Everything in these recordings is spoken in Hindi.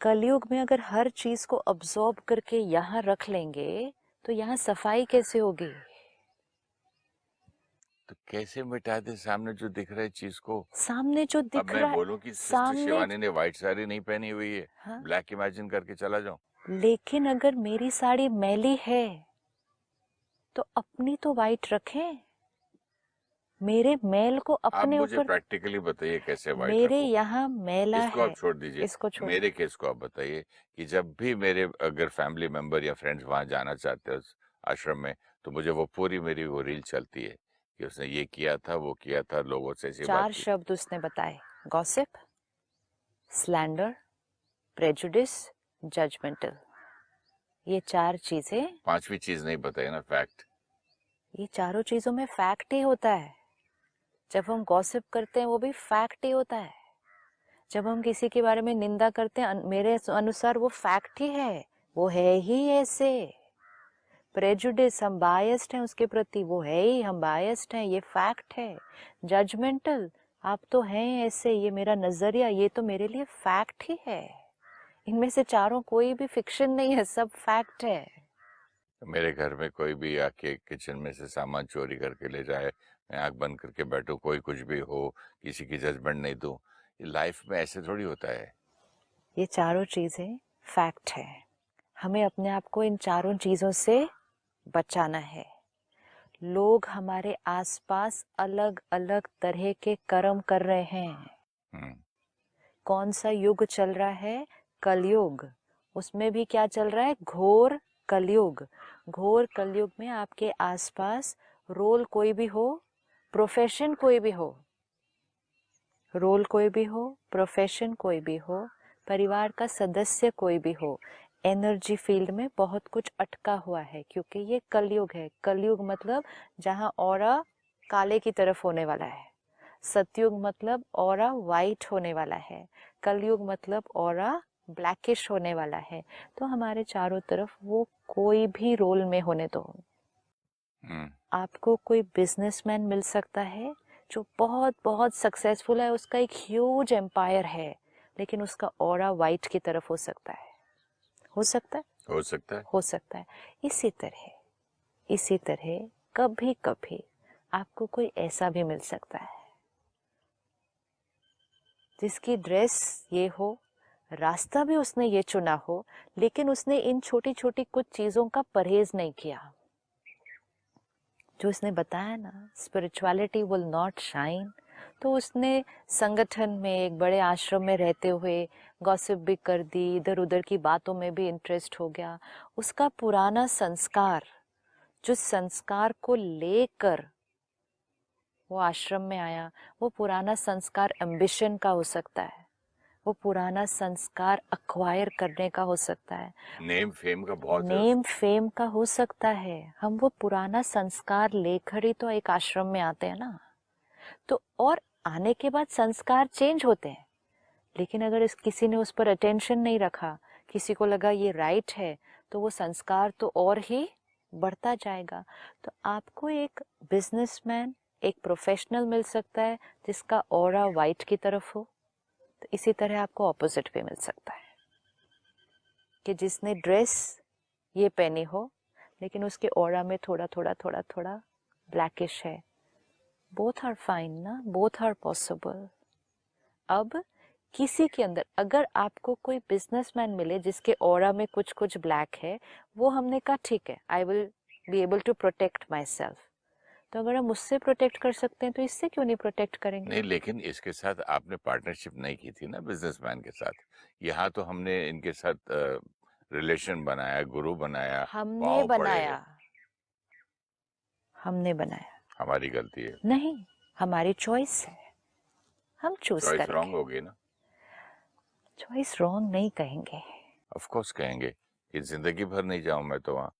कलयुग में अगर हर चीज को अब्सॉर्ब करके यहाँ रख लेंगे तो यहाँ सफाई कैसे होगी? तो कैसे मिटा दे सामने जो दिख रहा है चीज को? सामने जो अब दिख मैं रहा है बोलूं कि सिस्टर सामने। शिवानी ने व्हाइट साड़ी नहीं पहनी हुई है, हाँ, ब्लैक इमेजिन करके चला जाऊं? लेकिन अगर मेरी साड़ी मैली है तो अपनी तो वाइट रखें। मेरे मैल को आप अपने मुझे ऊपर। प्रैक्टिकली बताइए कैसे व्हाइट मेरे रखूं। यहाँ मैला इसको है। आप छोड़ दीजिए, इसको छोड़। मेरे केस को आप बताइए कि जब भी मेरे अगर फैमिली मेंबर या फ्रेंड्स वहां जाना चाहते हैं उस आश्रम में, तो मुझे वो पूरी मेरी वो रील चलती है कि उसने ये किया था, वो किया था, लोगों से ऐसी बात 4 की। शब्द उसने बताए: गॉसिप, स्लैंडर, प्रेजुडिस, जजमेंटल। ये 4 चीजें। पांचवी चीज नहीं बताई ना, फैक्ट। ये चारों चीजों में फैक्ट ही होता है। जब हम गॉसिप करते हैं वो भी फैक्ट ही होता है। जब हम किसी के बारे में निंदा करते हैं मेरे अनुसार वो फैक्ट ही है। वो है ही ऐसे। प्रेजुडिस, हम बायस्ड हैं उसके प्रति, वो है ही, हम बायस्ड हैं, ये फैक्ट है। जजमेंटल, आप तो हैं ऐसे, ये मेरा नजरिया, ये तो मेरे लिए फैक्ट ही है। इनमें से चारों कोई भी फिक्शन नहीं है, सब फैक्ट है। मेरे घर में कोई भी आके किचन में से सामान चोरी करके ले जाए, मैं आंख बंद करके बैठूं, कोई कुछ भी हो, किसी की जजमेंट नहीं दूं। लाइफ में ऐसे थोड़ी होता है। ये चारों चीजें फैक्ट है। हमें अपने आप को इन चारों चीजों से बचाना है। लोग हमारे आसपास अलग अलग तरह के कर्म कर रहे हैं। हम्म। कौन सा युग चल रहा है? कलयुग। उसमें भी क्या चल रहा है? घोर कलयुग। घोर कलयुग में आपके आसपास रोल कोई भी हो, प्रोफेशन कोई भी हो, रोल कोई भी हो, प्रोफेशन कोई भी हो, परिवार का सदस्य कोई भी हो, एनर्जी फील्ड में बहुत कुछ अटका हुआ है, क्योंकि ये कलयुग है। कलयुग मतलब जहाँ ऑरा काले की तरफ होने वाला है। सतयुग मतलब ऑरा वाइट होने वाला है। कलयुग मतलब ऑरा ब्लैकिश होने वाला है। तो हमारे चारों तरफ वो कोई भी रोल में होने दो। आपको कोई बिजनेसमैन मिल सकता है जो बहुत बहुत सक्सेसफुल है, उसका एक ह्यूज एम्पायर है, लेकिन उसका ऑरा वाइट की तरफ हो सकता है। हो सकता है। हो सकता है। हो सकता है। इसी तरह कभी कभी आपको कोई ऐसा भी मिल सकता है जिसकी ड्रेस ये हो, रास्ता भी उसने ये चुना हो, लेकिन उसने इन छोटी छोटी कुछ चीजों का परहेज नहीं किया। जो उसने बताया ना, स्पिरिचुअलिटी विल नॉट शाइन। तो उसने संगठन में, एक बड़े आश्रम में रहते हुए गॉसिप भी कर दी, इधर उधर की बातों में भी इंटरेस्ट हो गया। उसका पुराना संस्कार, जो संस्कार को लेकर वो आश्रम में आया, वो पुराना संस्कार एम्बिशन का हो सकता है, वो पुराना संस्कार अक्वायर करने का हो सकता है, नेम फेम का बहुत है नेम उसको। फेम का हो सकता है। हम वो पुराना संस्कार लेकर ही तो एक आश्रम में आते हैं ना। तो और आने के बाद संस्कार चेंज होते हैं, लेकिन अगर किसी ने उस पर अटेंशन नहीं रखा, किसी को लगा ये राइट है, तो वो संस्कार तो और ही बढ़ता जाएगा। तो आपको एक बिजनेसमैन, एक प्रोफेशनल मिल सकता है जिसका ऑरा वाइट की तरफ हो। तो इसी तरह आपको ऑपोजिट भी मिल सकता है कि जिसने ड्रेस ये पहनी हो, लेकिन उसके ऑरा में थोड़ा थोड़ा थोड़ा थोड़ा ब्लैकिश है। बोथ आर फाइन ना, बोथ आर पॉसिबल। अब किसी के अंदर अगर आपको कोई बिजनेसमैन मिले जिसके ऑरा में कुछ कुछ ब्लैक है, वो हमने कहा ठीक है, I will be able to protect myself. तो अगर हम उससे प्रोटेक्ट कर सकते हैं तो इससे क्यों नहीं प्रोटेक्ट करेंगे? नहीं, लेकिन इसके साथ आपने पार्टनरशिप नहीं की थी ना बिजनेसमैन के साथ। यहाँ तो हमने इनके साथ रिलेशन बनाया, गुरु बनाया, हमने पाँव पड़े बनाया। हैं। हमने बनाया हमारी गलती है। नहीं, हमारी चॉइस है, हम चूज चॉइस रॉन्ग करेंगे। हो गई ना। चॉइस रॉन्ग नहीं कहेंगे। ऑफ कोर्स कहेंगे कि जिंदगी भर नहीं जाऊं मैं तो वहाँ।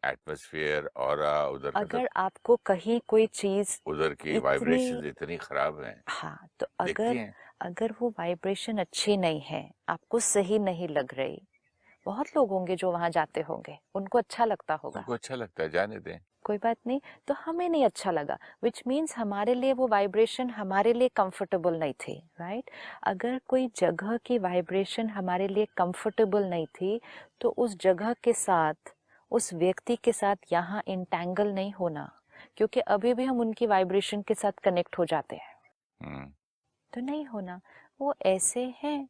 एटमॉस्फेयर, ऑरा उधर का सब, अगर आपको कहीं कोई चीज उधर की इतनी, वाइब्रेशंस इतनी खराब हैं, हाँ, तो दिखती अगर हैं। अगर वो वाइब्रेशन अच्छी नहीं है, आपको सही नहीं लग रही, बहुत लोग होंगे जो वहां जाते होंगे, उनको अच्छा लगता होगा, उनको अच्छा लगता है, जाने दें। कोई बात नहीं, तो हमें नहीं अच्छा लगा, विच मीन्स हमारे लिए वो वाइब्रेशन हमारे लिए कंफर्टेबल नहीं थी, राइट? अगर कोई जगह की वाइब्रेशन हमारे लिए कंफर्टेबल नहीं थी तो उस जगह के साथ, उस व्यक्ति के साथ यहाँ इंटैंगल नहीं होना, क्योंकि अभी भी हम उनकी वाइब्रेशन के साथ कनेक्ट हो जाते हैं, हम्म, तो नहीं होना। वो ऐसे हैं